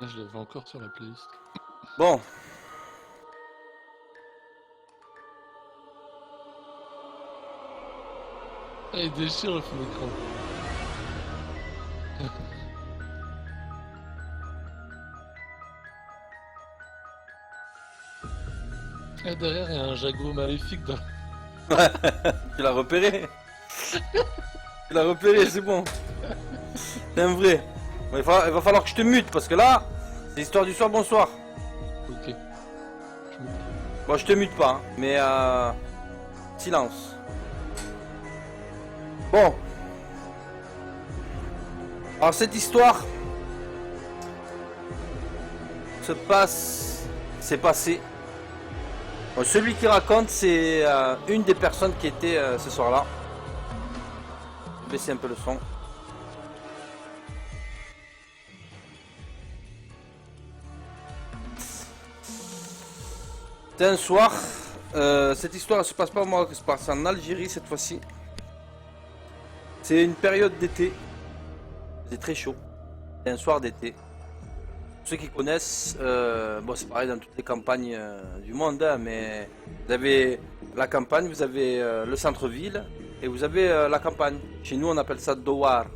Je l'avais encore sur la playlist. Bon, Ah, il déchire le fond d'écran. Et derrière, il y a un jaguar maléfique dans... tu l'as repéré. Tu l'as repéré, c'est bon. C'est un vrai. Bon, il va falloir que je te mute parce que là, c'est l'histoire du soir, bonsoir. Ok. Bon, je te mute pas, hein, mais silence. Bon. Alors cette histoire s'est passé. Bon, celui qui raconte, c'est une des personnes qui était ce soir-là. Je vais baisser un peu le son. C'était un soir. Cette histoire ne se passe pas au Maroc, elle se passe en Algérie cette fois-ci. C'est une période d'été. C'est très chaud. C'est un soir d'été. Ceux qui connaissent, bon c'est pareil dans toutes les campagnes du monde, hein, mais vous avez la campagne, vous avez le centre-ville et vous avez la campagne. Chez nous on appelle ça Douar.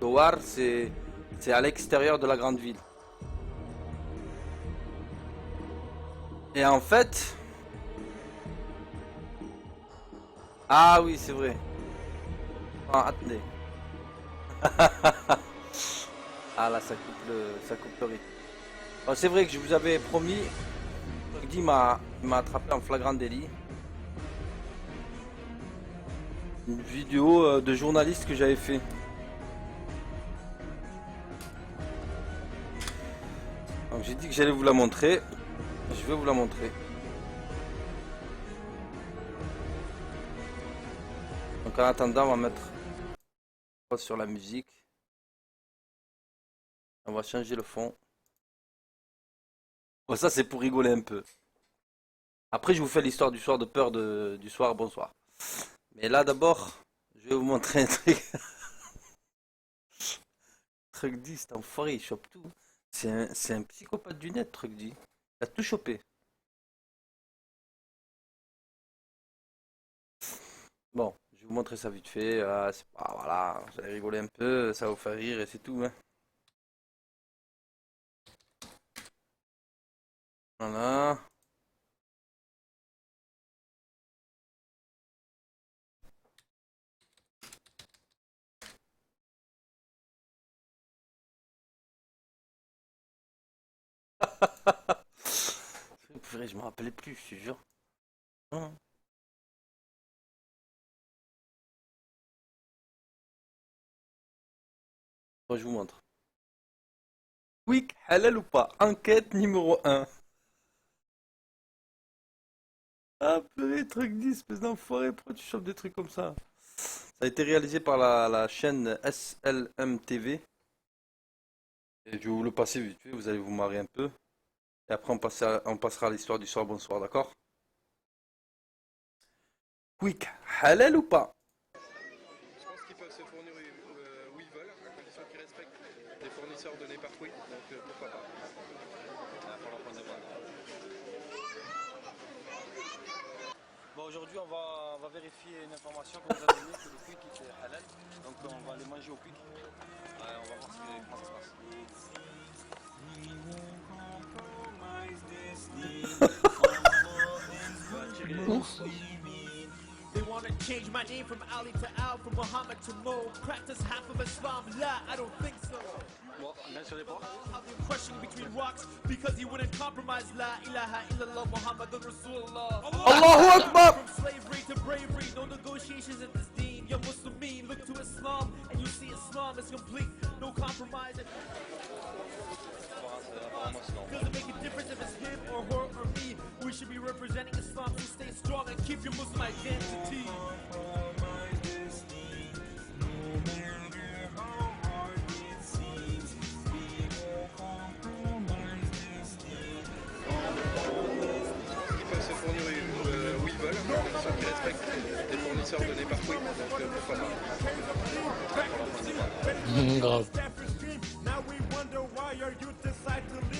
Douar c'est à l'extérieur de la grande ville. Et en fait... Ah oui c'est vrai. Ah attendez. Ah là ça coupe le rythme. Bon, c'est vrai que je vous avais promis, Trugdy m'a attrapé en flagrant délit. Une vidéo de journaliste que j'avais fait. Donc j'ai dit que j'allais vous la montrer. Je vais vous la montrer. Donc en attendant, on va mettre sur la musique. On va changer le fond. Bon, ça c'est pour rigoler un peu. Après je vous fais l'histoire du soir de peur du soir, bonsoir. Mais là d'abord, je vais vous montrer un truc. Trugdy, cet enfoiré, il chope tout. C'est un psychopathe du net, Trugdy. Il a tout chopé. Bon, je vais vous montrer ça vite fait. Voilà, vous allez rigoler un peu, ça va vous faire rire et c'est tout. Hein. Voilà. Je me rappelais plus, je te jure. Non. Bon, je vous montre. Quick, halal ou pas? Enquête numéro 1. Ah, purée, truc 10, espèce d'enfoiré, pourquoi tu chopes des trucs comme ça? Ça a été réalisé par la chaîne SLM TV. Et je vais vous le passer vite fait, vous allez vous marrer un peu. Et après, on passera à l'histoire du soir, bonsoir, d'accord? Quick, halal ou pas? Je pense qu'ils peuvent se fournir où ils veulent, à condition qu'ils respectent les fournisseurs donnés par Quick, donc pourquoi pas. Bon, aujourd'hui, on va vérifier une information qu'on nous a donnée que le quick était halal. Donc, on va aller manger au quick. On va voir comment ça se passe. Ouf. They wanna change my name from Ali to Al, from Muhammad to Mo. Practice half of Islam, la, I don't think so. Bon, on vient sur les ports. I've been crushing between rocks because he wouldn't compromise. La ilaha illallah Muhammadur Rasulullah. Allahu Akbar! From slavery to bravery, no negotiations in this deen. Ya Muslimin, look to Islam and you see Islam is complete, no compromise. Doesn't make a difference if it's him or her or me. We should be representing Islam, so stay strong and keep your Muslim identity. Ils peuvent se fournir où ils veulent, à condition qu'ils respectent les fournisseurs donnés par Quick, donc pourquoi pas. Grave. Now we wonder why our youth decide to leave.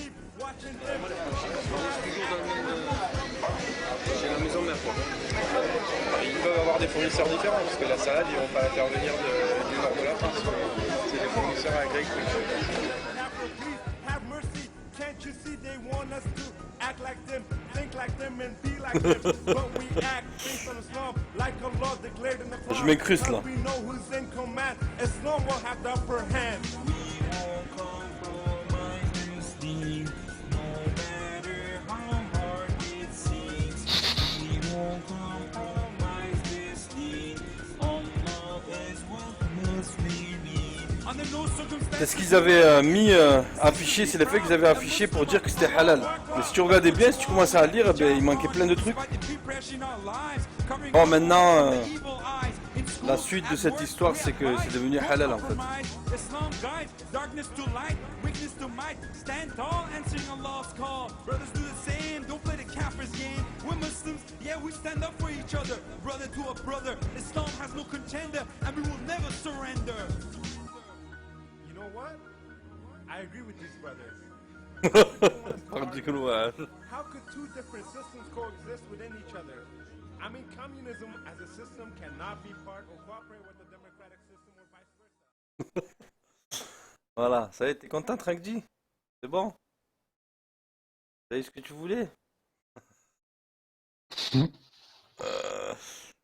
toujours dans le même, chez la maison mère quoi. Ils peuvent avoir des fournisseurs différents parce que la salade ils vont pas la faire venir du nord de la France. C'est des fournisseurs agricoles. Have mercy, can't you see they want us to act like them, think like them and be like them, but we act based on Islam like Allah declared in the Quran. Je m'incruste là. We know who's in command. Islam will have the upper hand. We won't compromise this deen, no matter how hard it seems. We won't compromise this deen. Allah is with Muslimin. Under no circumstances. C'est ce qu'ils avaient mis affiché, c'est le fait qu'ils avaient affiché pour dire que c'était halal. Mais si tu regardais bien, si tu commençais à lire, eh bien, il manquait plein de trucs. Bon, maintenant, la suite de cette histoire, c'est que c'est devenu halal en fait. You know what? I agree with these brothers. Particular. How could two different systems coexist within each other? I mean, communism as a system cannot be part or cooperate with the democratic system or vice versa. Voilà, ça y est, t'es content, Tranquille? C'est bon? T'as eu ce que tu voulais?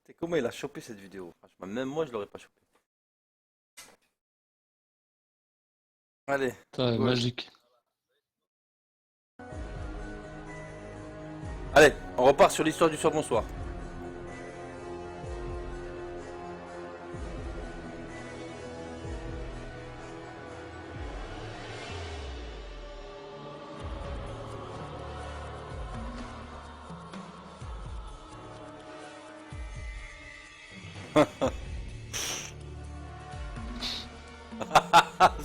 T'es comment il a chopé cette vidéo? Franchement, même moi, je l'aurais pas chopé. Allez. Putain, magique. Allez, on repart sur l'histoire du soir bonsoir.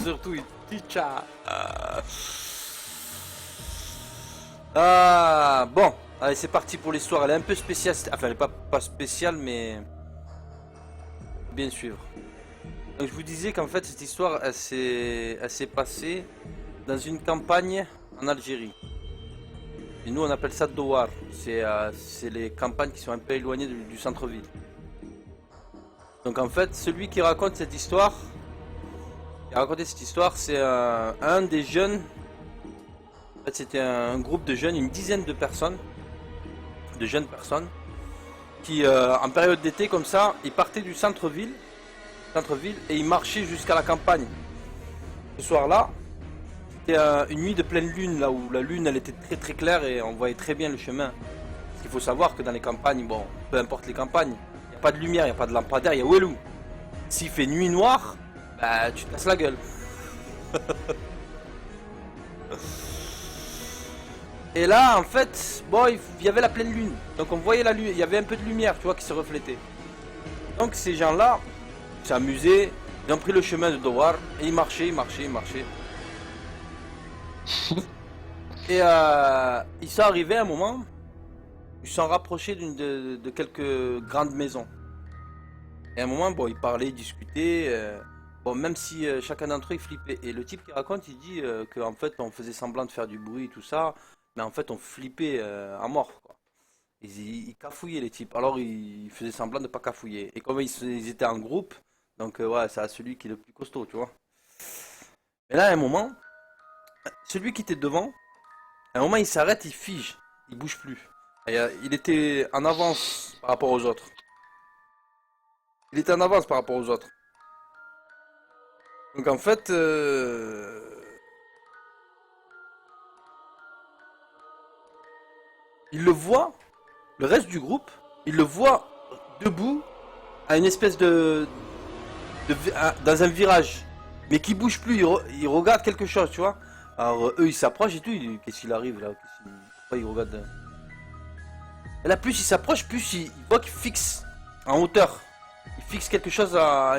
Surtout il ticha. Bon, allez c'est parti pour l'histoire. Elle est un peu spéciale, enfin elle est pas spéciale mais bien suivre. Donc je vous disais qu'en fait cette histoire elle s'est passée dans une campagne en Algérie. Et nous on appelle ça Douar. C'est les campagnes qui sont un peu éloignées du centre-ville. Donc en fait celui qui raconte cette histoire, c'est un des jeunes. En fait, c'était un groupe de jeunes, une dizaine de personnes, de jeunes personnes, qui en période d'été comme ça, ils partaient du centre-ville, et ils marchaient jusqu'à la campagne. Ce soir-là, c'était une nuit de pleine lune, là où la lune elle était très très claire et on voyait très bien le chemin. Parce qu'il faut savoir que dans les campagnes, bon, peu importe les campagnes, il n'y a pas de lumière, il n'y a pas de lampadaire, il y a Wellou. S'il fait nuit noire, bah tu te casses la gueule. Et là en fait, bon il y avait la pleine lune. Donc on voyait la lune, il y avait un peu de lumière, tu vois, qui se reflétait. Donc ces gens-là s'amusaient, ils ont pris le chemin de Douar et ils marchaient. Et ils sont arrivés à un moment, ils sont rapprochés de quelques grandes maisons. Et à un moment, bon, ils parlaient, ils discutaient. Bon, même si chacun d'entre eux il flippait. Et le type qui raconte, il dit qu'en fait on faisait semblant de faire du bruit et tout ça, mais en fait on flippait à mort, quoi. Ils cafouillaient les types, alors ils faisaient semblant de pas cafouiller. Et comme ils étaient en groupe, donc ouais, c'est à celui qui est le plus costaud, tu vois. Et là, à un moment, celui qui était devant, à un moment il s'arrête, il fige, il bouge plus. Et, il était en avance par rapport aux autres. Donc en fait, il le voit, le reste du groupe, il le voit debout à une espèce dans un virage, mais qui bouge plus, il regarde quelque chose, tu vois. Alors eux ils s'approchent et tout, qu'est-ce qu'il arrive là, pourquoi il regarde. Et là plus il s'approche, plus il voit qu'il fixe en hauteur. Il fixe quelque chose à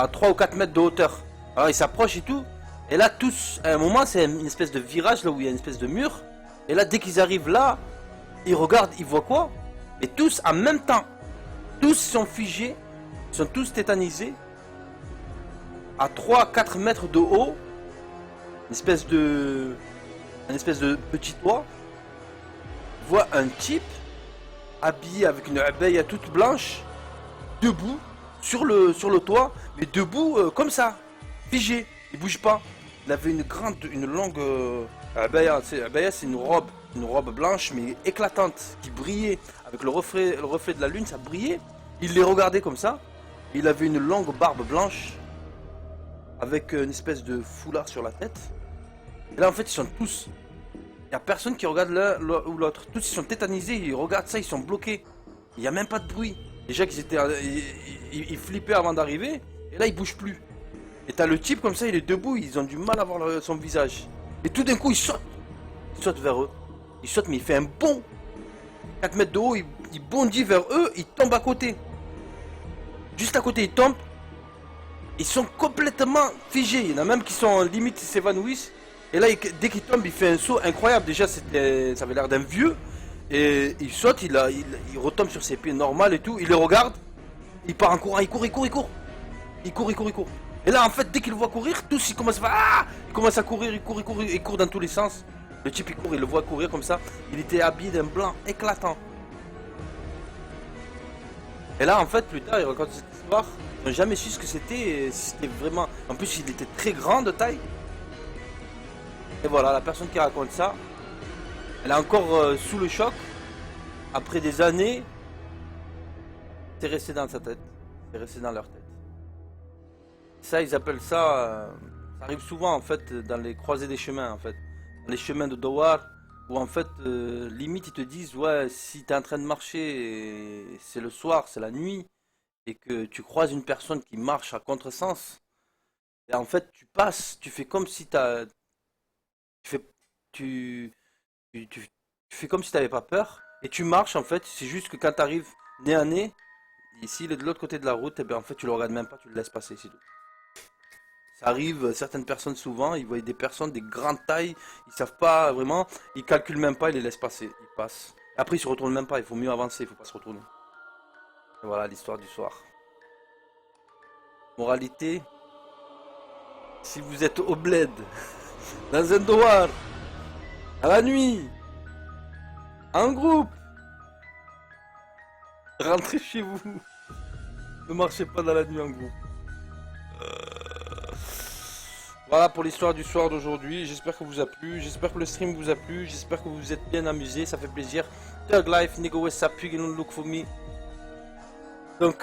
3 ou 4 mètres de hauteur. Alors il s'approche et tout. Et là tous, à un moment c'est une espèce de virage là où il y a une espèce de mur. Et là dès qu'ils arrivent là, ils regardent, ils voient quoi? Et tous en même temps. Tous sont figés, sont tous tétanisés. À 3-4 mètres de haut. Une espèce un espèce de petit toit, voit un type habillé avec une abeille toute blanche, debout sur le toit, mais debout comme ça, figé, il bouge pas. Il avait une longue abaya, c'est une robe blanche mais éclatante qui brillait avec le reflet de la lune, ça brillait. Il les regardait comme ça. Il avait une longue barbe blanche avec une espèce de foulard sur la tête. Et là en fait ils sont tous, il n'y a personne qui regarde l'un ou l'autre. Tous ils sont tétanisés, ils regardent ça, ils sont bloqués. Il n'y a même pas de bruit. Déjà qu'ils étaient, ils flippaient avant d'arriver. Et là ils bougent plus. Et t'as le type comme ça, il est debout, ils ont du mal à voir son visage. Et tout d'un coup il saute. Il saute vers eux. Il saute mais il fait un bond. 4 mètres de haut, il bondit vers eux, il tombe à côté. Juste à côté il tombe. Ils sont complètement figés. Il y en a même qui sont limite, ils s'évanouissent. Et là, dès qu'il tombe, il fait un saut incroyable. Déjà, ça avait l'air d'un vieux. Et il saute, il retombe sur ses pieds normaux et tout. Il les regarde. Il part en courant, il court. Il court. Et là, en fait, dès qu'il le voit courir, tous ils commencent à faire ah! Il commence à courir, il court dans tous les sens. Le type il court, il le voit courir comme ça. Il était habillé d'un blanc éclatant. Et là, en fait, plus tard, il raconte cette histoire. Ils n'ont jamais su ce que c'était. Si c'était vraiment. En plus, il était très grand de taille. Et voilà, la personne qui raconte ça, elle est encore sous le choc. Après des années, c'est resté dans sa tête. C'est resté dans leur tête. Ça, ils appellent ça. Ça arrive souvent en fait dans les croisées des chemins en fait. Dans les chemins de Douar, où en fait, limite ils te disent ouais, si tu es en train de marcher, c'est le soir, c'est la nuit, et que tu croises une personne qui marche à contresens, et en fait tu passes, tu fais comme si tu fais comme si t'avais pas peur, et tu marches en fait, c'est juste que quand tu arrives nez à nez, ici il est de l'autre côté de la route, et bien en fait tu le regardes même pas, tu le laisses passer, c'est tout. Ça arrive, certaines personnes souvent, ils voient des personnes, des grandes tailles, ils savent pas vraiment, ils calculent même pas, ils les laissent passer, ils passent. Après ils se retournent même pas, il faut mieux avancer, il faut pas se retourner. Et voilà l'histoire du soir. Moralité, si vous êtes au bled, dans un douar, à la nuit, en groupe, rentrez chez vous. Ne marchez pas dans la nuit en groupe. Voilà pour l'histoire du soir d'aujourd'hui. J'espère que vous a plu. J'espère que le stream vous a plu. J'espère que vous vous êtes bien amusés. Ça fait plaisir. Thug Life, nigga, what's up? You can look for me. Donc